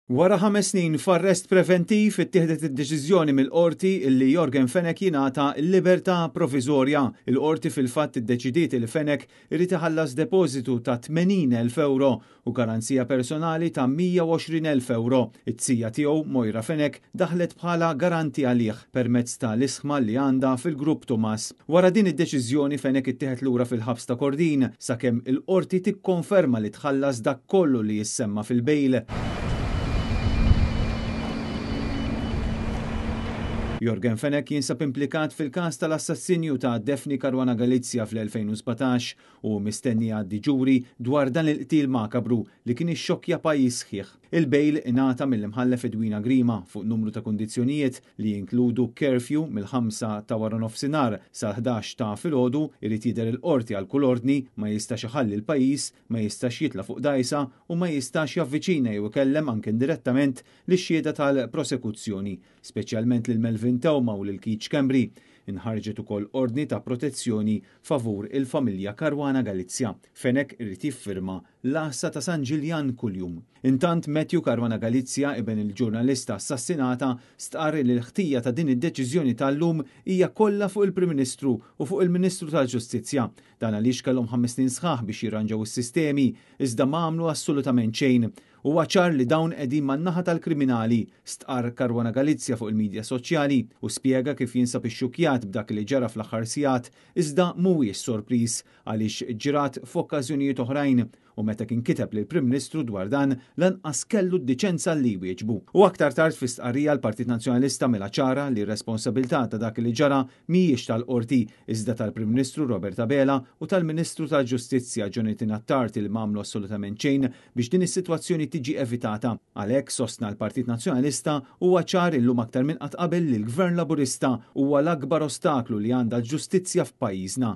Wara 5 snin f'arrest preventiv ittieħdet id-deċiżjoni mill-qorti li Jorgen Fenech jingħata l-libertà proviżorja. Il-qorti fil-fatt iddeċidiet li Fenech irid iħallas depożitu ta' 80,000 euro u garanzija personali ta' 120,000 euro. It-tsija tiegħu Moira Fenech daħlet bħala garanti għalih permezz ta' l-isħma li għandha fil-grupp Tumas. Wara din id-deċiżjoni Fenech ittieħed lura fil-ħabs ta' Kordin sakemm il-qorti tikkonferma li tħallas dak kollu li jissemma fil-bejl. Jorgen Fenech jinsab implikat fil-każ tal-assassinju ta' Daphne Caruana Galizia fl-2017 u mistenni għaddi ġuri dwar dan il-qtil makabru li kien ixxokkja pajjiż sħiħ. Il-bejl ingħata mill-imħallef Edwina Grima fuq numru ta' kundizzjonijiet li jinkludu curfew mill-5 ta' wara nofsinhar sal-11 ta' filgħodu, irid jidher il-qorti għal kull ordni, ma jistax iħalli l-pajjiż, ma jistax jitla fuq dajsa u ma jistax javviċina jew ikellem anke indirettament lix-xhieda tal-prosekuzzjoni, speċjalment lil Melvin Tewma u lil Keith Schembri. Inħarġet ukoll ordni ta' protezzjoni favur il-familja Caruana Galizia. Fenech irid jiffirma l-assa ta' San Ġiljan kuljum. Intant Matthew Caruana Galizia ibn il-ġurnalista assassinata stqarri li l-ħtija ta' din id-deċiżjoni tal-lum hija kollha fuq il-Prim Ministru u fuq il-Ministru tal-Ġustizzja. Dan għaliex kellhom 5 snin sħaħ biex jirranġaw is-sistemi iżda ma għamlu assolutament xejn. U ċar li dawn qegħdin man-naħa tal-kriminali, stqar Caruana Galizia fuq il-medja soċjali u spjega kif jinsab ix-xukjat b'dak li ġara fl-aħħar sigħat iżda mhuwiex sorpriż għaliex ġirat f'okkażjonijiet oħrajn u meta kien kiteb lil Prim Ministru dwar dan lanqas kellu d-diċenza li jwieġbu. U aktar tard fis-stqarrija l-Partit Nazzjonalista mela ċara li r-responsabilità ta' dak li ġara mhijiex tal-qorti iżda tal-Prim Ministru Robert Abela u tal-Ministru tal-Ġustizzja Jonathan Attard li m'għamlu assolutament xejn biex din is-sitwazzjoni tiġi evitata. Għalhekk sostna l-Partit Nazzjonalista huwa ċar illum aktar minn qatt qabel li l-Gvern Laburista huwa l-akbar ostaklu li għandha l-ġustizzja f'pajjiżna.